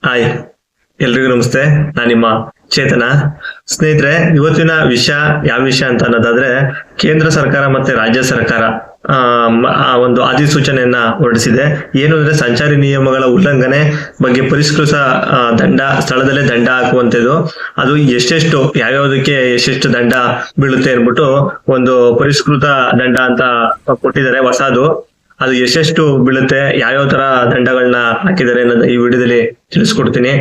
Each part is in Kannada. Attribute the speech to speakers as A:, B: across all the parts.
A: ಹಾಯ್, ಎಲ್ರಿಗೂ ನಮಸ್ತೆ. ನಾನು ನಿಮ್ಮ ಚೇತನ. ಸ್ನೇಹಿತರೆ, ಇವತ್ತಿನ ವಿಷಯ ಯಾವ ವಿಷಯ ಅಂತ ಅನ್ನೋದಾದ್ರೆ, ಕೇಂದ್ರ ಸರ್ಕಾರ ಮತ್ತೆ ರಾಜ್ಯ ಸರ್ಕಾರ ಒಂದು ಅಧಿಸೂಚನೆಯನ್ನ ಹೊರಡಿಸಿದೆ. ಏನು ಅಂದ್ರೆ, ಸಂಚಾರಿ ನಿಯಮಗಳ ಉಲ್ಲಂಘನೆ ಬಗ್ಗೆ ಪರಿಷ್ಕೃತ ದಂಡ, ಸ್ಥಳದಲ್ಲೇ ದಂಡ ಹಾಕುವಂತದ್ದು. ಅದು ಎಷ್ಟೆಷ್ಟು ಯಾವ್ಯಾವ್ದಕ್ಕೆ ಎಷ್ಟೆಷ್ಟು ದಂಡ ಬೀಳುತ್ತೆ ಅನ್ಬಿಟ್ಟು ಒಂದು ಪರಿಷ್ಕೃತ ದಂಡ ಅಂತ ಕೊಟ್ಟಿದ್ದಾರೆ ಹೊಸದು. ಅದು ಎಷ್ಟೆಷ್ಟು ಬೀಳುತ್ತೆ, ಯಾವ್ಯಾವ ತರ ದಂಡಗಳನ್ನ ಹಾಕಿದ್ದಾರೆ ಅನ್ನೋದು ಈ ವಿಡಿಯೋದಲ್ಲಿ ತಿಳಿಸ್ಕೊಡ್ತೀನಿ.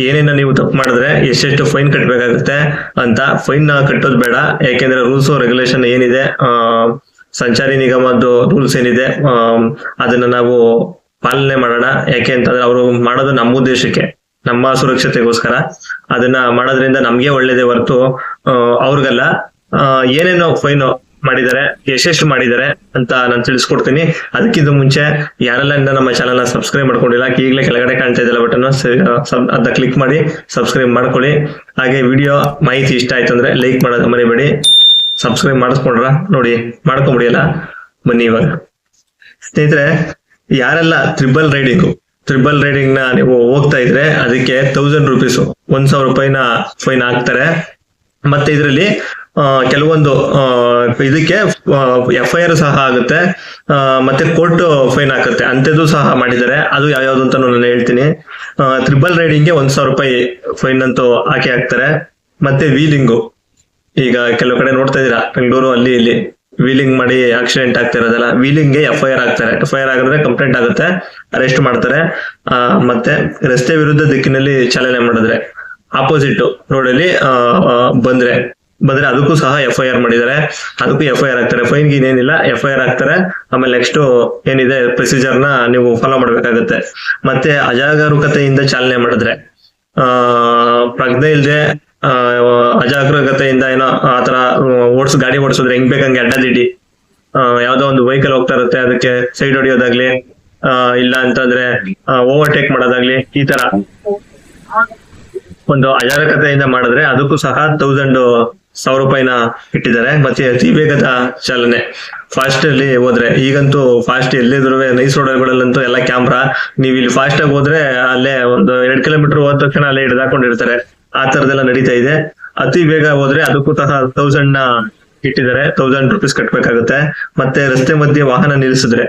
A: ಏನೇನ ನೀವು ತಪ್ಪು ಮಾಡಿದ್ರೆ ಎಷ್ಟೆಷ್ಟು ಫೈನ್ ಕಟ್ಟಬೇಕಾಗುತ್ತೆ ಅಂತ. ಫೈನ್ ಕಟ್ಟೋದು ಬೇಡ, ಯಾಕೆಂದ್ರೆ ರೂಲ್ಸ್ ರೆಗ್ಯುಲೇಷನ್ ಏನಿದೆ, ಸಂಚಾರಿ ನಿಗಮದ್ದು ರೂಲ್ಸ್ ಏನಿದೆ, ಅದನ್ನ ನಾವು ಪಾಲನೆ ಮಾಡೋಣ. ಯಾಕೆ ಅಂತಂದ್ರೆ ಅವರು ಮಾಡೋದು ನಮ್ಮ ಉದ್ದೇಶಕ್ಕೆ, ನಮ್ಮ ಸುರಕ್ಷತೆಗೋಸ್ಕರ. ಅದನ್ನ ಮಾಡೋದ್ರಿಂದ ನಮ್ಗೆ ಒಳ್ಳೇದೇ ಹೊರತು ಅವ್ರಿಗಲ್ಲ. ಏನೇನೋ ಫೈನ್ ಮಾಡಿದ್ದಾರೆ, ಎಷ್ಟೆಷ್ಟು ಮಾಡಿದ್ದಾರೆ ಅಂತ ನಾನು ತಿಳಿಸ್ಕೊಡ್ತೀನಿ. ಅದಕ್ಕಿಂತ ಮುಂಚೆ ಯಾರೆಲ್ಲ ನಮ್ಮ ಚಾನಲ್ ನ ಸಬ್ಸ್ಕ್ರೈಬ್ ಮಾಡ್ಕೊಂಡಿಲ್ಲ, ಈಗಲೇ ಕೆಳಗಡೆ ಕಾಣ್ತಾ ಇದೆಯಲ್ಲ ಬಟನ್, ಅದ ಕ್ಲಿಕ್ ಮಾಡಿ ಸಬ್ಸ್ಕ್ರೈಬ್ ಮಾಡ್ಕೊಳ್ಳಿ. ಹಾಗೆ ವಿಡಿಯೋ ಮಾಹಿತಿ ಇಷ್ಟ ಆಯ್ತು ಅಂದ್ರೆ ಲೈಕ್ ಮಾಡೋದು ಮರಿಬೇಡಿ. ಸಬ್ಸ್ಕ್ರೈಬ್ ಮಾಡಿಸ್ಕೊಂಡ್ರ ನೋಡಿ, ಮಾಡ್ಕೊಂಬಿಡಿಯಲ್ಲ. ಬನ್ನಿ ಇವಾಗ ಸ್ನೇಹಿತರೆ, ಯಾರೆಲ್ಲ ತ್ರಿಬಲ್ ರೈಡಿಂಗ್ ನ ನೀವು ಹೋಗ್ತಾ ಇದ್ರೆ ಅದಕ್ಕೆ 1000 ರೂಪೀಸ್, 1000 ರೂಪಾಯಿನ ಫೈನ್ ಹಾಕ್ತಾರೆ. ಮತ್ತೆ ಇದರಲ್ಲಿ ಕೆಲವೊಂದು ಇದಕ್ಕೆ FIR ಸಹ ಆಗುತ್ತೆ, ಮತ್ತೆ ಕೋರ್ಟ್ ಫೈನ್ ಹಾಕುತ್ತೆ. ಅಂಥದ್ದು ಸಹ ಮಾಡಿದ್ದಾರೆ. ಅದು ಯಾವ್ಯಾವ್ದು ಅಂತ ನಾನು ಹೇಳ್ತೀನಿ. ತ್ರಿಬಲ್ ರೈಡಿಂಗ್ಗೆ 1000 ರೂಪಾಯಿ ಫೈನ್ ಅಂತೂ ಹಾಕ್ತಾರೆ. ಮತ್ತೆ ವೀಲಿಂಗು, ಈಗ ಕೆಲವು ಕಡೆ ನೋಡ್ತಾ ಇದೀರಾ, ಬೆಂಗಳೂರು ಅಲ್ಲಿ ಇಲ್ಲಿ ವೀಲಿಂಗ್ ಮಾಡಿ ಆಕ್ಸಿಡೆಂಟ್ ಆಗ್ತಿರೋದಲ್ಲ, ವೀಲಿಂಗ್ಗೆ FIR ಹಾಕ್ತಾರೆ. FIR ಆಗಿದ್ರೆ ಕಂಪ್ಲೇಂಟ್ ಆಗುತ್ತೆ, ಅರೆಸ್ಟ್ ಮಾಡ್ತಾರೆ. ಮತ್ತೆ ರಸ್ತೆ ವಿರುದ್ಧ ದಿಕ್ಕಿನಲ್ಲಿ ಚಾಲನೆ ಮಾಡಿದ್ರೆ, ಆಪೋಸಿಟ್ ರೋಡಲ್ಲಿ ಬಂದ್ರೆ ಅದಕ್ಕೂ ಸಹ FIR ಮಾಡಿದ್ದಾರೆ, ಅದಕ್ಕೂ FIR ಹಾಕ್ತಾರೆ. ಫೈನ್ ಏನಿಲ್ಲ, FIR ಹಾಕ್ತಾರೆ. ಆಮೇಲೆ ನೆಕ್ಸ್ಟ್ ಏನಿದೆ ಪ್ರೊಸೀಜರ್ ನ ನೀವು ಫಾಲೋ ಮಾಡ್ಬೇಕಾಗತ್ತೆ. ಮತ್ತೆ ಅಜಾಗರೂಕತೆಯಿಂದ ಚಾಲನೆ ಮಾಡಿದ್ರೆ, ಪ್ರಜ್ಞೆ ಇಲ್ಲದೆ ಅಜಾಗರೂಕತೆಯಿಂದ ಏನೋ ಆತರ ಗಾಡಿ ಓಡಿಸಿದ್ರೆ, ಹೆಂಗ್ ಬೇಕಂಗೆ ಅಡ್ಡದಿಡ್ಡಿ ಯಾವ್ದೋ ಒಂದು ವೆಹಿಕಲ್ ಹೋಗ್ತಾ ಇರುತ್ತೆ, ಅದಕ್ಕೆ ಸೈಡ್ ಹೊಡಿಯೋದಾಗ್ಲಿ, ಇಲ್ಲ ಅಂತಂದ್ರೆ ಓವರ್ಟೇಕ್ ಮಾಡೋದಾಗ್ಲಿ, ಈ ತರ ಒಂದು ಅಜಾಗರೂಕತೆಯಿಂದ ಮಾಡಿದ್ರೆ ಅದಕ್ಕೂ ಸಹ 1000 ರೂಪಾಯಿನ ಇಟ್ಟಿದ್ದಾರೆ. ಮತ್ತೆ ಅತಿ ವೇಗದ ಚಾಲನೆ, ಫಾಸ್ಟ್ ಅಲ್ಲಿ ಹೋದ್ರೆ, ಈಗಂತೂ ಫಾಸ್ಟ್ ಎಲ್ಲಿದ್ರು ನೈಸ್ ರೋಡ್ಗಳಲ್ಲಂತೂ ಎಲ್ಲ ಕ್ಯಾಮ್ರಾ. ನೀವು ಇಲ್ಲಿ ಫಾಸ್ಟ್ ಆಗಿ ಹೋದ್ರೆ ಅಲ್ಲೇ ಒಂದು 2 ಕಿಲೋಮೀಟರ್ ಹೋದ ತಕ್ಷಣ ಅಲ್ಲೇ ಹಿಡಿದಾಕೊಂಡಿರ್ತಾರೆ. ಆ ತರದೆಲ್ಲ ನಡೀತಾ ಇದೆ. ಅತಿ ವೇಗ ಹೋದ್ರೆ ಅದಕ್ಕೂ ಸಹ 1000 ಇಟ್ಟಿದ್ದಾರೆ, 1000 ರೂಪೀಸ್ ಕಟ್ಬೇಕಾಗುತ್ತೆ. ಮತ್ತೆ ರಸ್ತೆ ಮಧ್ಯೆ ವಾಹನ ನಿಲ್ಲಿಸಿದ್ರೆ,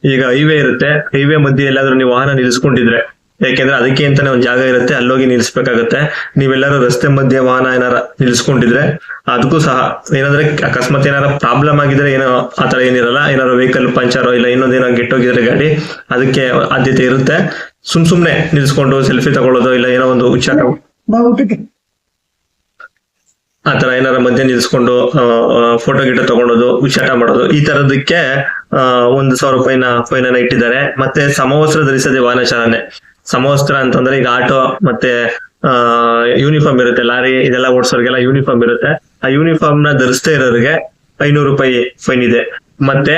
A: ಈಗ ಹೈವೇ ಇರುತ್ತೆ, ಹೈವೇ ಮಧ್ಯೆ ಎಲ್ಲಾದ್ರೂ ನೀವು ವಾಹನ ನಿಲ್ಸ್ಕೊಂಡಿದ್ರೆ, ಯಾಕೆಂದ್ರೆ ಅದಕ್ಕೆ ಅಂತಾನೆ ಒಂದ್ ಜಾಗ ಇರುತ್ತೆ, ಅಲ್ಲೋಗಿ ನಿಲ್ಸ್ಬೇಕಾಗತ್ತೆ. ನೀವೆಲ್ಲಾರು ರಸ್ತೆ ಮಧ್ಯೆ ವಾಹನ ಏನಾರ ನಿಲ್ಸ್ಕೊಂಡಿದ್ರೆ ಅದಕ್ಕೂ ಸಹ ಏನಂದ್ರೆ, ಅಕಸ್ಮಾತ್ ಏನಾರ ಪ್ರಾಬ್ಲಮ್ ಆಗಿದ್ರೆ, ಏನೋ ಆತರ ಏನಿರಲ್ಲ, ಏನಾರು ವೆಹಿಕಲ್ ಪಂಚರ್ ಇಲ್ಲ ಇನ್ನೊಂದೇನೋ ಗೆಟ್ಟೋಗಿದ್ರೆ ಗಾಡಿ, ಅದಕ್ಕೆ ಆದ್ಯತೆ ಇರುತ್ತೆ. ಸುಮ್ನೆ ನಿಲ್ಸ್ಕೊಂಡು ಸೆಲ್ಫಿ ತಗೊಳ್ಳೋದು, ಇಲ್ಲ ಏನೋ ಒಂದು ಹುಚ್ಚಾಟ ಆತರ ಏನಾರ ಮಧ್ಯೆ ನಿಲ್ಸ್ಕೊಂಡು ಫೋಟೋ ಗಿಟೋ ತಗೊಳೋದು, ಹುಚ್ಚಾಟ ಮಾಡೋದು, ಈ ತರದಕ್ಕೆ 1000 ರೂಪಾಯಿನ ಫೈನ್ ಅನ್ನ ಇಟ್ಟಿದ್ದಾರೆ. ಮತ್ತೆ ಸಮವಸ್ತ್ರ ಧರಿಸದೆ ವಾಹನ ಚಾಲನೆ. ಸಮವಸ್ತ್ರ ಅಂತಂದ್ರೆ, ಈಗ ಆಟೋ ಮತ್ತೆ ಯೂನಿಫಾರ್ಮ್ ಇರುತ್ತೆ, ಲಾರಿ ಇದೆಲ್ಲ ಓಡಿಸೋರ್ಗೆಲ್ಲ ಯೂನಿಫಾರ್ಮ್ ಇರುತ್ತೆ. ಆ ಯೂನಿಫಾರ್ಮ್ ನ ಧರಿಸದೇ ಇರೋರಿಗೆ 500 ರೂಪಾಯಿ ಫೈನ್ ಇದೆ. ಮತ್ತೆ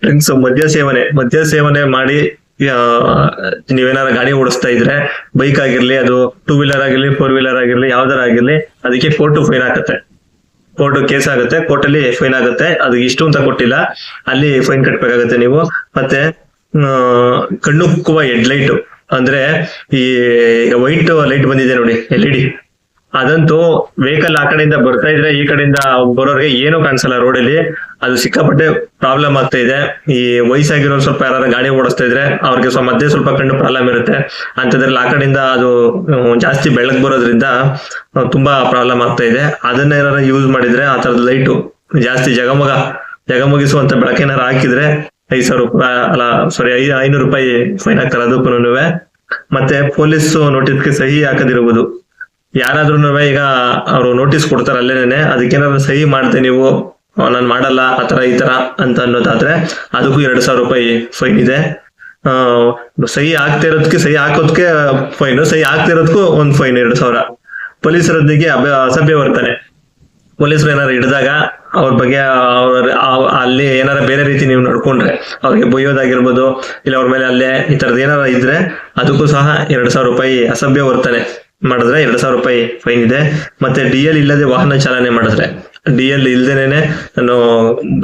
A: ಡ್ರಿಂಕ್ಸ್, ಮದ್ಯ ಸೇವನೆ ಮಾಡಿ ನೀವೇನಾರ ಗಾಡಿ ಓಡಿಸ್ತಾ ಇದ್ರೆ, ಬೈಕ್ ಆಗಿರ್ಲಿ, ಅದು 2 ವೀಲರ್ ಆಗಿರ್ಲಿ, 4 ವೀಲರ್ ಆಗಿರ್ಲಿ, ಯಾವ್ದಾರ ಆಗಿರ್ಲಿ, ಅದಕ್ಕೆ ಕೋರ್ಟ್ ಫೈನ್ ಹಾಕುತ್ತೆ. ಕೋರ್ಟ್ ಕೇಸ್ ಆಗುತ್ತೆ, ಕೋರ್ಟ್ ಅಲ್ಲಿ ಫೈನ್ ಆಗುತ್ತೆ. ಅದಕ್ಕೆ ಇಷ್ಟು ಅಂತ ಕೊಟ್ಟಿಲ್ಲ, ಅಲ್ಲಿ ಫೈನ್ ಕಟ್ಬೇಕಾಗತ್ತೆ ನೀವು. ಮತ್ತೆ ಕಣ್ಣುಕ್ಕುವ ಹೆಡ್ಲೈಟ್, ಅಂದ್ರೆ ಈ ವೈಟ್ ಲೈಟ್ ಬಂದಿದೆ ನೋಡಿ, LED, ಅದಂತೂ ವೆಹಿಕಲ್ ಆ ಕಡೆಯಿಂದ ಬರ್ತಾ ಇದ್ರೆ ಈ ಕಡೆಯಿಂದ ಬರೋರಿಗೆ ಏನೂ ಕಾಣಿಸಲ್ಲ ರೋಡಲ್ಲಿ. ಅದು ಸಿಕ್ಕಾಪಟ್ಟೆ ಪ್ರಾಬ್ಲಮ್ ಆಗ್ತಾ ಇದೆ. ಈ ವಯಸ್ಸಾಗಿರೋ ಸ್ವಲ್ಪ ಯಾರು ಗಾಡಿ ಓಡಿಸ್ತಾ ಇದ್ರೆ ಅವ್ರಿಗೆ ಮಧ್ಯೆ ಸ್ವಲ್ಪ ಕಣ್ಣು ಪ್ರಾಬ್ಲಮ್ ಇರುತ್ತೆ. ಅಂತದ್ರಲ್ಲಿ ಆ ಕಡೆಯಿಂದ ಅದು ಜಾಸ್ತಿ ಬೆಳಕ್ ಬರೋದ್ರಿಂದ ತುಂಬಾ ಪ್ರಾಬ್ಲಮ್ ಆಗ್ತಾ ಇದೆ. ಅದನ್ನ ಏನಾರ ಯೂಸ್ ಮಾಡಿದ್ರೆ, ಆ ತರದ ಲೈಟು ಜಾಸ್ತಿ ಜಗಮಗಿಸುವಂತ ಬೆಳಕೇನಾರ ಹಾಕಿದ್ರೆ 500 ರೂಪಾಯಿ ಅಲ್ಲ, ಸಾರಿ 500 ರೂಪಾಯಿ ಫೈನ್ ಹಾಕ್ತಾರೆ ಅದಕ್ಕೂ. ಮತ್ತೆ ಪೊಲೀಸ್ ನೋಟಿಸ್ಗೆ ಸಹಿ ಹಾಕದಿರುವುದು. ಯಾರಾದ್ರೂ ಈಗ ಅವರು ನೋಟಿಸ್ ಕೊಡ್ತಾರೆ ಅಲ್ಲೇನೆ, ಅದಕ್ಕೇನಾದ್ರು ಸಹಿ ಮಾಡ್ದೆ ನೀವು, ನಾನು ಮಾಡಲ್ಲ ಆತರ ಈ ತರ ಅಂತ ಅನ್ನೋದಾದ್ರೆ ಅದಕ್ಕೂ 2000 ರೂಪಾಯಿ ಫೈನ್ ಇದೆ. ಸಹಿ ಹಾಕೋದಕ್ಕೆ ಫೈನ್, ಸಹಿ ಆಗ್ತಿರೋದಕ್ಕೂ ಒಂದು ಫೈನ್ 2000. ಪೊಲೀಸರೊಂದಿಗೆ ಅಸಭ್ಯ ವರ್ತನೆ. ಪೊಲೀಸರು ಏನಾರು ಹಿಡಿದಾಗ ಅವ್ರ ಬಗ್ಗೆ ಅಲ್ಲಿ ಏನಾರ ಬೇರೆ ರೀತಿ ನೀವು ನಡ್ಕೊಂಡ್ರೆ, ಅವ್ರಿಗೆ ಬೊಯ್ಯೋದಾಗಿರ್ಬೋದು, ಇಲ್ಲ ಅವ್ರ ಮೇಲೆ ಅಲ್ಲೇ ಈ ತರದ್ ಏನಾರ ಇದ್ರೆ ಅದಕ್ಕೂ ಸಹ 2000 ರೂಪಾಯಿ ಅಸಭ್ಯ ವರ್ತನೆ ಮಾಡಿದ್ರೆ 2000 ರೂಪಾಯಿ ಫೈನ್ ಇದೆ. ಮತ್ತೆ DL ಇಲ್ಲದೆ ವಾಹನ ಚಾಲನೆ ಮಾಡಿದ್ರೆ, DL ಇಲ್ದೇನೆ ನಾನು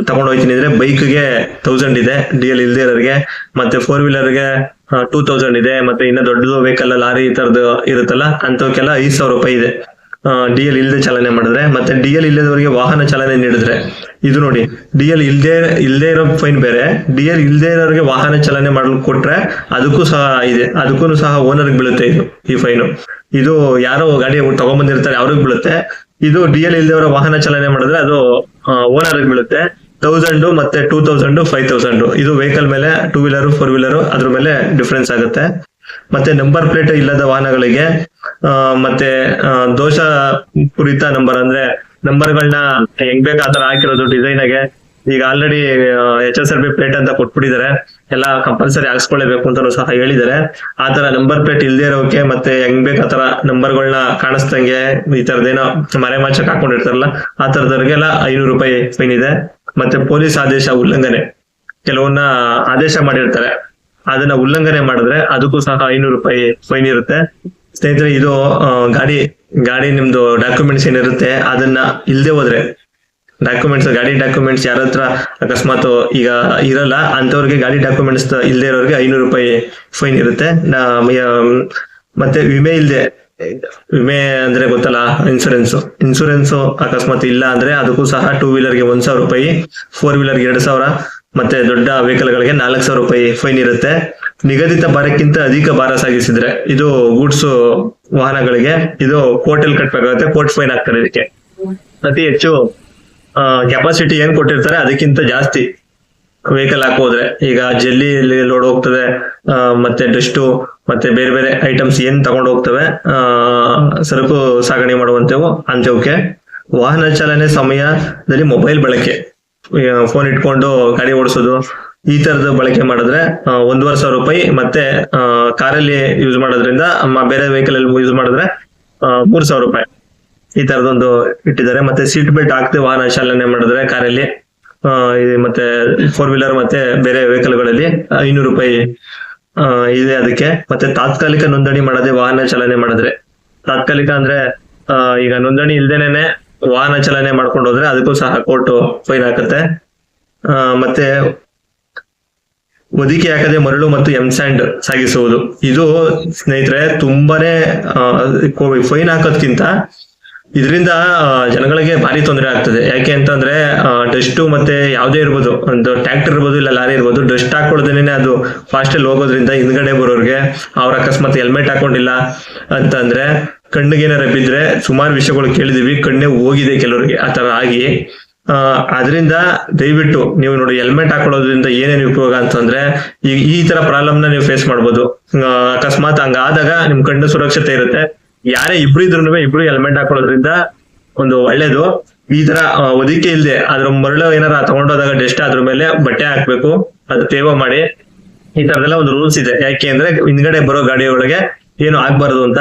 A: ತಗೊಂಡು ಹೋಗ್ತೀನಿ ಅಂದ್ರೆ ಬೈಕ್ಗೆ 1000 ಇದೆ, DL ಇಲ್ದೇ ಇರೋರಿಗೆ. ಮತ್ತೆ 4 ವೀಲರ್ಗೆ 2000 ಇದೆ. ಮತ್ತೆ ಇನ್ನ ದೊಡ್ಡದು ವೆಹಿಕಲ್ ಲಾರಿ ಈ ತರದ್ದು ಇರುತ್ತಲ್ಲ ಅಂತವಕ್ಕೆಲ್ಲ 5,000 ರೂಪಾಯಿ ಇದೆ DL ಇಲ್ಲದೆ ಚಾಲನೆ ಮಾಡಿದ್ರೆ. ಮತ್ತೆ DL ಇಲ್ಲದವರಿಗೆ ವಾಹನ ಚಾಲನೆ ನೀಡಿದ್ರೆ ಇದು ನೋಡಿ, DL ಇಲ್ಲದೆ ಇರೋ ಫೈನ್ ಬೇರೆ, DL ಇಲ್ಲದೆ ಇರೋರಿಗೆ ವಾಹನ ಚಾಲನೆ ಮಾಡಲು ಕೊಟ್ರೆ ಅದಕ್ಕೂ ಸಹ ಇದೆ, ಅದಕ್ಕೂ ಸಹ ಓನರ್ಗೆ ಬೀಳುತ್ತೆ ಇದು ಈ ಫೈನು. ಇದು ಯಾರೋ ಗಾಡಿ ತಗೊಂಡ್ಬಂದಿರ್ತಾರೆ ಅವ್ರಿಗೆ ಬೀಳುತ್ತೆ. ಇದು DL ಇಲ್ಲದವರ ವಾಹನ ಚಾಲನೆ ಮಾಡಿದ್ರೆ ಅದು ಓನರ್ಗೆ ಬೀಳುತ್ತೆ. 1000 ಮತ್ತೆ 2000 5000 ಇದು ವೆಹಿಕಲ್ ಮೇಲೆ, 2 ವೀಲರ್ 4 ವೀಲರ್ ಅದ್ರ ಮೇಲೆ ಡಿಫ್ರೆನ್ಸ್ ಆಗುತ್ತೆ. ಮತ್ತೆ ನಂಬರ್ ಪ್ಲೇಟ್ ಇಲ್ಲದ ವಾಹನಗಳಿಗೆ ಮತ್ತೆ ದೋಷ ಪೂರಿತ ನಂಬರ್ ಅಂದ್ರೆ ನಂಬರ್ಗಳನ್ನ ಹೆಂಗ್ ಬೇಕು ಆತರ ಹಾಕಿರೋದು ಡಿಸೈನ್ ಆಗಿ. ಈಗ ಆಲ್ರೆಡಿ HSRB ಪ್ಲೇಟ್ ಅಂತ ಕೊಟ್ಬಿಟ್ಟಿದ್ದಾರೆ, ಎಲ್ಲ ಕಂಪಲ್ಸರಿ ಹಾಕ್ಸ್ಕೊಳ್ಳೇಬೇಕು ಅಂತಾನು ಸಹ ಹೇಳಿದ್ದಾರೆ. ಆತರ ನಂಬರ್ ಪ್ಲೇಟ್ ಇಲ್ದೇ ಇರೋಕೆ ಮತ್ತೆ ಹೆಂಗ್ ಬೇಕು ಆತರ ನಂಬರ್ಗಳನ್ನ ಕಾಣಿಸ್ದಂಗೆ ಈ ತರದೇನೋ ಮರೆಮಾಚಕ್ ಹಾಕೊಂಡಿರ್ತಾರಲ್ಲ ಆ ತರದವ್ರಿಗೆಲ್ಲ 500 ರೂಪಾಯಿ ಫೈನ್ ಇದೆ. ಮತ್ತೆ ಪೊಲೀಸ್ ಆದೇಶ ಉಲ್ಲಂಘನೆ, ಕೆಲವನ್ನ ಆದೇಶ ಮಾಡಿರ್ತಾರೆ, ಅದನ್ನ ಉಲ್ಲಂಘನೆ ಮಾಡಿದ್ರೆ ಅದಕ್ಕೂ ಸಹ 500 ರೂಪಾಯಿ ಫೈನ್ ಇರುತ್ತೆ. ಸ್ನೇಹಿತರೆ, ಇದು ಗಾಡಿ ನಿಮ್ದು ಡಾಕ್ಯುಮೆಂಟ್ಸ್ ಏನಿರುತ್ತೆ ಅದನ್ನ ಇಲ್ದೆ ಹೋದ್ರೆ, ಗಾಡಿ ಡಾಕ್ಯುಮೆಂಟ್ಸ್ ಯಾರ ಹತ್ರ ಅಕಸ್ಮಾತ್ ಈಗ ಇರಲ್ಲ ಅಂತವ್ರಿಗೆ, ಗಾಡಿ ಡಾಕ್ಯುಮೆಂಟ್ಸ್ ಇಲ್ದೇ ಇರೋರಿಗೆ 500 ರೂಪಾಯಿ ಫೈನ್ ಇರುತ್ತೆ. ಮತ್ತೆ ವಿಮೆ ಅಂದ್ರೆ ಗೊತ್ತಲ್ಲ, ಇನ್ಸೂರೆನ್ಸ್ ಅಕಸ್ಮಾತ್ ಇಲ್ಲ ಅಂದ್ರೆ ಅದಕ್ಕೂ ಸಹ 2 ವೀಲರ್ಗೆ 1,000 ರೂಪಾಯಿ, 4 ವೀಲರ್ಗೆ 2,000, ಮತ್ತೆ ದೊಡ್ಡ ವೆಹಿಕಲ್ ಗಳಿಗೆ 4,000 ರೂಪಾಯಿ ಫೈನ್ ಇರುತ್ತೆ. ನಿಗದಿತ ಭಾರಕ್ಕಿಂತ ಅಧಿಕ ಭಾರ ಸಾಗಿಸಿದ್ರೆ, ಇದು ಗೂಡ್ಸ್ ವಾಹನಗಳಿಗೆ ಇದು ಕೋರ್ಟಲ್ಲಿ ಕಟ್ಬೇಕಾಗುತ್ತೆ, ಕೋರ್ಟ್ ಫೈನ್ ಆಗ್ತಾರೆ. ಇದಕ್ಕೆ ಅತಿ ಹೆಚ್ಚು ಕೆಪಾಸಿಟಿ ಏನ್ ಕೊಟ್ಟಿರ್ತಾರೆ ಅದಕ್ಕಿಂತ ಜಾಸ್ತಿ ವೆಹಿಕಲ್ ಹಾಕೋದ್ರೆ, ಈಗ ಜಲ್ಲಿ ಲೋಡ್ ಹೋಗ್ತದೆ, ಮತ್ತೆ ಡಸ್ಟು ಮತ್ತೆ ಬೇರೆ ಬೇರೆ ಐಟಮ್ಸ್ ಏನ್ ತಗೊಂಡು ಹೋಗ್ತವೆ ಸರಕು ಸಾಗಣೆ ಮಾಡುವಂತವು ಅಂತವಕ್ಕೆ ವಾಹನ ಚಾಲನೆ ಸಮಯದಲ್ಲಿ ಮೊಬೈಲ್ ಬಳಕೆ, ಫೋನ್ ಇಟ್ಕೊಂಡು ಗಾಡಿ ಓಡಿಸೋದು ಈ ತರದ ಬಳಕೆ ಮಾಡಿದ್ರೆ 1,500 ರೂಪಾಯಿ. ಮತ್ತೆ ಕಾರಲ್ಲಿ ಯೂಸ್ ಮಾಡೋದ್ರಿಂದ ಬೇರೆ ವೆಹಿಕಲ್ ಅಲ್ಲಿ ಯೂಸ್ ಮಾಡಿದ್ರೆ 3,000 ರೂಪಾಯಿ ಈ ತರದೊಂದು ಇಟ್ಟಿದ್ದಾರೆ. ಮತ್ತೆ ಸೀಟ್ ಬೆಲ್ಟ್ ಹಾಕದೆ ವಾಹನ ಚಾಲನೆ ಮಾಡಿದ್ರೆ ಕಾರಲ್ಲಿ ಮತ್ತೆ 4 ವೀಲರ್ ಮತ್ತೆ ಬೇರೆ ವೆಹಿಕಲ್ ಗಳಲ್ಲಿ 500 ರೂಪಾಯಿ ಇದೆ ಅದಕ್ಕೆ. ಮತ್ತೆ ತಾತ್ಕಾಲಿಕ ನೋಂದಣಿ ಮಾಡದೆ ವಾಹನ ಚಾಲನೆ ಮಾಡಿದ್ರೆ, ತಾತ್ಕಾಲಿಕ ಅಂದ್ರೆ ಈಗ ನೋಂದಣಿ ಇಲ್ದೇನೆ ವಾಹನ ಚಾಲನೆ ಮಾಡ್ಕೊಂಡು ಹೋದ್ರೆ ಅದಕ್ಕೂ ಸಹ ಕೋರ್ಟ್ ಫೈನ್ ಹಾಕುತ್ತೆ. ಮತ್ತೆ ಒದಿಕೆ ಹಾಕದೆ ಮರಳು ಮತ್ತು ಎಂಸ್ಯಾಂಡ್ ಸಾಗಿಸುವುದು, ಇದು ಸ್ನೇಹಿತರೆ ತುಂಬಾನೇ ಫೈನ್ ಹಾಕೋದ್ಕಿಂತ ಇದರಿಂದ ಜನಗಳಿಗೆ ಭಾರಿ ತೊಂದರೆ ಆಗ್ತದೆ. ಯಾಕೆ ಅಂತಂದ್ರೆ ಡಸ್ಟ್ ಮತ್ತೆ ಯಾವ್ದೇ ಇರ್ಬೋದು, ಒಂದು ಟ್ರ್ಯಾಕ್ಟರ್ ಇರ್ಬೋದು ಇಲ್ಲ ಲಾರಿ ಇರ್ಬೋದು, ಡಸ್ಟ್ ಹಾಕೊಳ್ಳೋದೇನೆ ಅದು ಫಾಸ್ಟ್ ಅಲ್ಲಿ ಹೋಗೋದ್ರಿಂದ ಹಿಂದ್ಗಡೆ ಬರೋರ್ಗೆ ಅವ್ರ ಅಕಸ್ಮಾತ್ ಹೆಲ್ಮೆಟ್ ಹಾಕೊಂಡಿಲ್ಲ ಅಂತಂದ್ರೆ ಕಣ್ಣಿಗೆ ಏನಾರ ಬಿದ್ರೆ, ಸುಮಾರು ವಿಷಯಗಳು ಕೇಳಿದೀವಿ, ಕಣ್ಣೆ ಹೋಗಿದೆ ಕೆಲವರಿಗೆ ಆತರ ಆಗಿ. ಅದರಿಂದ ದಯವಿಟ್ಟು ನೀವು ನೋಡಿ, ಹೆಲ್ಮೆಟ್ ಹಾಕೊಳ್ಳೋದ್ರಿಂದ ಏನೇನು ಉಪಯೋಗ ಅಂತಂದ್ರೆ ಈ ತರ ಪ್ರಾಬ್ಲಮ್ ನ ನೀವು ಫೇಸ್ ಮಾಡ್ಬೋದು. ಅಕಸ್ಮಾತ್ ಹಂಗಾದಾಗ ನಿಮ್ ಕಣ್ಣು ಸುರಕ್ಷತೆ ಇರುತ್ತೆ. ಯಾರೇ ಇಬ್ರು ಹೆಲ್ಮೆಟ್ ಹಾಕೊಳ್ಳೋದ್ರಿಂದ ಒಂದು ಒಳ್ಳೇದು. ಈ ತರ ಒದಿಕೆ ಇಲ್ದೆ ಅದ್ರ ಮರಳು ಏನಾರ ತಗೊಂಡೋದಾಗ ಡಸ್ಟ್ ಅದ್ರ ಮೇಲೆ ಬಟ್ಟೆ ಹಾಕ್ಬೇಕು, ಅದು ತೇವ ಮಾಡಿ. ಈ ತರದೆಲ್ಲ ಒಂದು ರೂಲ್ಸ್ ಇದೆ. ಯಾಕೆ ಅಂದ್ರೆ ಹಿಂದ್ಗಡೆ ಬರೋ ಗಾಡಿಯೊಳಗೆ ಏನು ಆಗ್ಬಾರ್ದು ಅಂತ.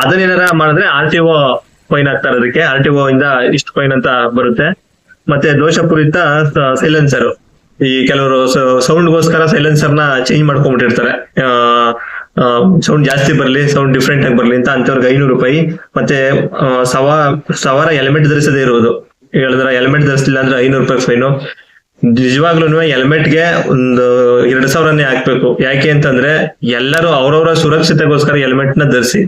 A: ಅದನ್ನೇನಾರ ಮಾಡಿದ್ರೆ RTO ಫೈನ್ ಹಾಕ್ತಾರೆ. ಅದಕ್ಕೆ RTO ಇಂದ ಇಷ್ಟು ಫೈನ್ ಅಂತ ಬರುತ್ತೆ. ಮತ್ತೆ ದೋಷಪೂರಿತ ಸೈಲೆನ್ಸರ್, ಈ ಕೆಲವರು ಸೌಂಡ್ಗೋಸ್ಕರ ಸೈಲೆನ್ಸರ್ ನ ಚೇಂಜ್ ಮಾಡ್ಕೊಂಡ್ಬಿಟ್ಟಿರ್ತಾರೆ, ಸೌಂಡ್ ಜಾಸ್ತಿ ಬರ್ಲಿ, ಸೌಂಡ್ ಡಿಫ್ರೆಂಟ್ ಆಗಿ ಬರ್ಲಿ ಅಂತ ಅಂತವ್ರಿಗೆ 500 ರೂಪಾಯಿ. ಮತ್ತೆ ಸವಾರ ಹೆಲ್ಮೆಟ್ ಧರಿಸದೇ ಇರುವುದು, ಹೇಳಿದ್ರೆ ಹೆಲ್ಮೆಟ್ ಧರಿಸಲಿಲ್ಲ ಅಂದ್ರೆ 500 ರೂಪಾಯಿ ಫೈನು. ನಿಜವಾಗ್ಲೂ ಹೆಲ್ಮೆಟ್ಗೆ ಒಂದು 2,000ನೇ ಹಾಕ್ಬೇಕು. ಯಾಕೆ ಅಂತಂದ್ರೆ ಎಲ್ಲರೂ ಅವ್ರವ್ರ ಸುರಕ್ಷತೆಗೋಸ್ಕರ ಹೆಲ್ಮೆಟ್ ನ ಧರಿಸಿ.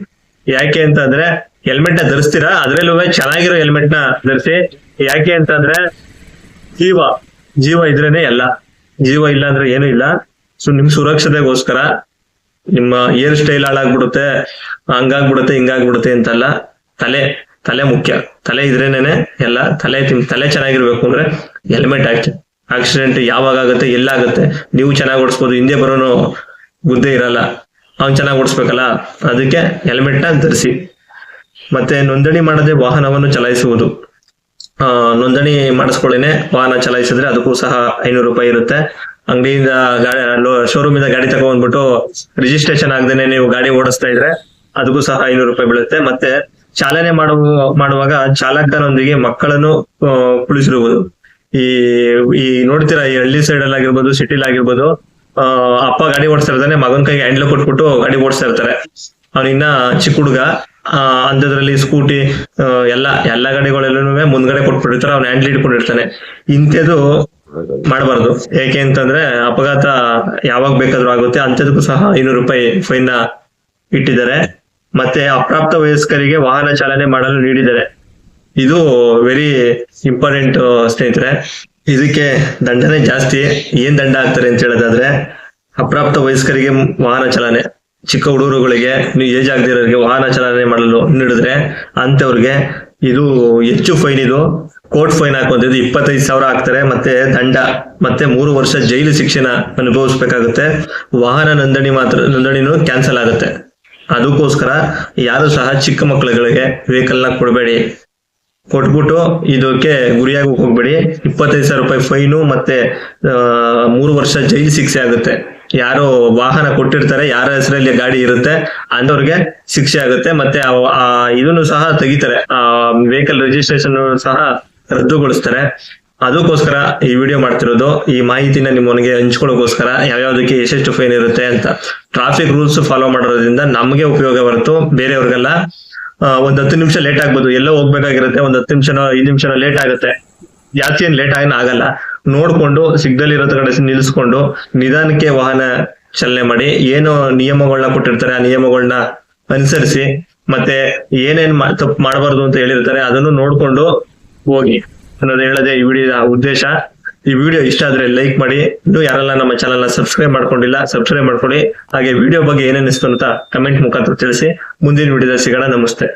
A: ಯಾಕೆ ಅಂತಂದ್ರೆ ಹೆಲ್ಮೆಟ್ ನ ಧರಿಸ್ತೀರಾ, ಅದ್ರಲ್ಲೂ ಚೆನ್ನಾಗಿರೋ ಹೆಲ್ಮೆಟ್ ನ ಧರಿಸಿ. ಯಾಕೆ ಅಂತಂದ್ರೆ ಜೀವ ಇದ್ರೇನೆ ಎಲ್ಲ, ಜೀವ ಇಲ್ಲ ಅಂದ್ರೆ ಏನು ಇಲ್ಲ. ಸೊ ನಿಮ್ ಸುರಕ್ಷತೆಗೋಸ್ಕರ ನಿಮ್ಮ ಹೇರ್ ಸ್ಟೈಲ್ ಹಾಳಾಗ್ಬಿಡುತ್ತೆ, ಹಂಗಾಗ್ಬಿಡುತ್ತೆ ಹಿಂಗಾಗ್ಬಿಡುತ್ತೆ ಅಂತಲ್ಲ, ತಲೆ ಮುಖ್ಯ. ತಲೆ ಇದ್ರೇನೆ ಎಲ್ಲ. ತಲೆ ಚೆನ್ನಾಗಿರ್ಬೇಕು ಅಂದ್ರೆ ಹೆಲ್ಮೆಟ್ ಹಾಕಿ. ಆಕ್ಸಿಡೆಂಟ್ ಯಾವಾಗ ಆಗುತ್ತೆ, ಎಲ್ಲಾಗುತ್ತೆ, ನೀವು ಚೆನ್ನಾಗಿ ಓಡಿಸ್ಬೋದು, ಹಿಂದೆ ಬರೋನು ಬುದ್ಧಿ ಇರಲ್ಲ, ಅವ್ನ್ ಚೆನ್ನಾಗಿ ಓಡಿಸ್ಬೇಕಲ್ಲ, ಅದಕ್ಕೆ ಹೆಲ್ಮೆಟ್ ನ ಧರಿಸಿ. ಮತ್ತೆ ನೋಂದಣಿ ಮಾಡದೆ ವಾಹನವನ್ನು ಚಲಾಯಿಸುವುದು, ನೋಂದಣಿ ಮಾಡಿಸ್ಕೊಳ್ಳೇನೆ ವಾಹನ ಚಲಾಯಿಸಿದ್ರೆ ಅದಕ್ಕೂ ಸಹ 500 ರೂಪಾಯಿ ಇರುತ್ತೆ. ಅಂಗಡಿಯಿಂದ ಶೋರೂಮ್ ಇಂದ ಗಾಡಿ ತಗೊಂಡ್ಬಿಟ್ಟು ರಿಜಿಸ್ಟ್ರೇಷನ್ ಆಗದೇನೆ ನೀವು ಗಾಡಿ ಓಡಿಸ್ತಾ ಇದ್ರೆ ಅದಕ್ಕೂ ಸಹ 500 ರೂಪಾಯಿ ಬೀಳುತ್ತೆ. ಮತ್ತೆ ಚಾಲನೆ ಮಾಡುವಾಗ ಚಾಲಕನೊಂದಿಗೆ ಮಕ್ಕಳನ್ನು ಕುಳಿಸಿರುವುದು. ಈ ನೋಡ್ತೀರಾ, ಈ ಹಳ್ಳಿ ಸೈಡ್ ಅಲ್ಲಿ ಆಗಿರ್ಬೋದು, ಸಿಟಿಲಿ ಆಗಿರ್ಬೋದು, ಅಪ್ಪ ಗಾಡಿ ಓಡಿಸ್ತಾ ಇರ್ತಾನೆ, ಮಗನ್ ಕೈಗೆ ಹ್ಯಾಂಡ್ಲ್ ಕೊಟ್ಬಿಟ್ಟು ಗಾಡಿ ಓಡಿಸ್ತಾ ಇರ್ತಾರೆ. ಅವನಿನ್ನ ಚಿಕ್ಕ ಹುಡುಗ, ಅಂಥದ್ರಲ್ಲಿ ಸ್ಕೂಟಿ ಎಲ್ಲ ಗಾಡಿಗಳೆಲ್ಲೂ ಮುಂದ್ಗಡೆ ಕೊಟ್ಬಿಟ್ಟಿರ್ತಾರೆ, ಅವ್ನ ಹ್ಯಾಂಡ್ಲ್ ಇಟ್ಕೊಂಡಿರ್ತಾನೆ. ಇಂಥದ್ದು ಮಾಡಬಾರ್ದು. ಏಕೆ ಅಂತಂದ್ರೆ ಅಪಘಾತ ಯಾವಾಗ ಬೇಕಾದ್ರೂ ಆಗುತ್ತೆ, ಅಂಥದಕ್ಕೂ ಸಹ 500 ರೂಪಾಯಿ ಫೈನ್ ಇಟ್ಟಿದ್ದಾರೆ. ಮತ್ತೆ ಅಪ್ರಾಪ್ತ ವಯಸ್ಕರಿಗೆ ವಾಹನ ಚಾಲನೆ ಮಾಡಲು ನೀಡಿದ್ದಾರೆ. ಇದು ವೆರಿ ಇಂಪಾರ್ಟೆಂಟ್ ಸ್ನೇಹಿತರೆ. ಇದಕ್ಕೆ ದಂಡನೆ ಜಾಸ್ತಿ. ಏನ್ ದಂಡ ಆಗ್ತಾರೆ ಅಂತ ಹೇಳೋದಾದ್ರೆ, ಅಪ್ರಾಪ್ತ ವಯಸ್ಕರಿಗೆ ವಾಹನ ಚಾಲನೆ, ಚಿಕ್ಕ ಹುಡುಗರುಗಳಿಗೆ, ಏಜ್ ಆಗದಿರೋರಿಗೆ ವಾಹನ ಚಾಲನೆ ಮಾಡಲು ನೀಡಿದ್ರೆ ಅಂತವ್ರಿಗೆ ಇದು ಹೆಚ್ಚು ಫೈನ್. ಇದು ಕೋರ್ಟ್ ಫೈನ್ ಹಾಕೋದು 25,000 ಹಾಕ್ತಾರೆ. ಮತ್ತೆ ದಂಡ, ಮತ್ತೆ 3 ವರ್ಷ ಜೈಲು ಶಿಕ್ಷೆನ ಅನುಭವಿಸ್ಬೇಕಾಗುತ್ತೆ. ವಾಹನ ನೋಂದಣಿನೂ ಕ್ಯಾನ್ಸಲ್ ಆಗುತ್ತೆ. ಅದಕ್ಕೋಸ್ಕರ ಯಾರು ಸಹ ಚಿಕ್ಕ ಮಕ್ಕಳುಗಳಿಗೆ ವೆಹಿಕಲ್ ನ ಕೊಡಬೇಡಿ. ಕೊಟ್ಬಿಟ್ಟು ಇದಕ್ಕೆ ಗುರಿಯಾಗಿ ಹೋಗ್ಬೇಡಿ. 25,000 ರೂಪಾಯಿ ಫೈನು ಮತ್ತೆ 3 ವರ್ಷ ಜೈಲು ಶಿಕ್ಷೆ ಆಗುತ್ತೆ. ಯಾರು ವಾಹನ ಕೊಟ್ಟಿರ್ತಾರೆ, ಯಾರ ಹೆಸರಲ್ಲಿ ಗಾಡಿ ಇರುತ್ತೆ ಅಂತವ್ರಿಗೆ ಶಿಕ್ಷೆ ಆಗುತ್ತೆ. ಮತ್ತೆ ಇದನ್ನು ಸಹ ತೆಗಿತಾರೆ, ವೆಹಿಕಲ್ ರಿಜಿಸ್ಟ್ರೇಷನ್ ಸಹ ರದ್ದುಗೊಳಿಸ್ತಾರೆ. ಅದಕ್ಕೋಸ್ಕರ ಈ ವಿಡಿಯೋ ಮಾಡ್ತಿರೋದು. ಈ ಮಾಹಿತಿನ ನಿಮ್ಮನಿಗೆ ಹಂಚ್ಕೊಳ್ಳೋಕೋಸ್ಕರ, ಯಾವ್ಯಾವ್ದಕ್ಕೆ ಎಷ್ಟೆಷ್ಟು ಫೈನ್ ಇರುತ್ತೆ ಅಂತ. ಟ್ರಾಫಿಕ್ ರೂಲ್ಸ್ ಫಾಲೋ ಮಾಡೋದ್ರಿಂದ ನಮಗೆ ಉಪಯೋಗ ಹೊರತು ಬೇರೆಯವ್ರಿಗೆಲ್ಲ. ಒಂದ್ 10 ನಿಮಿಷ ಲೇಟ್ ಆಗ್ಬೋದು, ಎಲ್ಲೋ ಹೋಗ್ಬೇಕಾಗಿರುತ್ತೆ, ಒಂದ್ 10 ನಿಮಿಷನೋ 5 ನಿಮಿಷನೋ ಲೇಟ್ ಆಗುತ್ತೆ. ಜಾಸ್ತಿ ಏನ್ ಲೇಟ್ ಆಗಲ್ಲ. ನೋಡ್ಕೊಂಡು ಸಿಗ್ನಲ್ ಇರೋ ಕಡೆ ನಿಲ್ಸ್ಕೊಂಡು ನಿಧಾನಕ್ಕೆ ವಾಹನ ಚಾಲನೆ ಮಾಡಿ. ಏನು ನಿಯಮಗಳನ್ನ ಕೊಟ್ಟಿರ್ತಾರೆ ಆ ನಿಯಮಗಳನ್ನ ಅನುಸರಿಸಿ, ಮತ್ತೆ ಏನೇನ್ ತಪ್ಪು ಮಾಡಬಾರ್ದು ಅಂತ ಹೇಳಿರ್ತಾರೆ ಅದನ್ನು ನೋಡ್ಕೊಂಡು ಹೋಗಿ ಅನ್ನೋದು ಹೇಳೋದೇ ಈ ವಿಡಿಯೋದ ಉದ್ದೇಶ. ಈ ವಿಡಿಯೋ ಇಷ್ಟ ಆದ್ರೆ ಲೈಕ್ ಮಾಡಿ. ಇನ್ನೂ ಯಾರೆಲ್ಲ ನಮ್ಮ ಚಾನಲ್ ನ ಸಬ್ಸ್ಕ್ರೈಬ್ ಮಾಡ್ಕೊಂಡಿಲ್ಲ, ಸಬ್ಸ್ಕ್ರೈಬ್ ಮಾಡ್ಕೊಳ್ಳಿ. ಹಾಗೆ ವಿಡಿಯೋ ಬಗ್ಗೆ ಏನೇನಿಸ್ತು ಅಂತ ಕಮೆಂಟ್ ಮುಖಾಂತರ ತಿಳಿಸಿ. ಮುಂದಿನ ವಿಡಿಯೋದಲ್ಲಿ ಸಿಗೋಣ. ನಮಸ್ತೆ.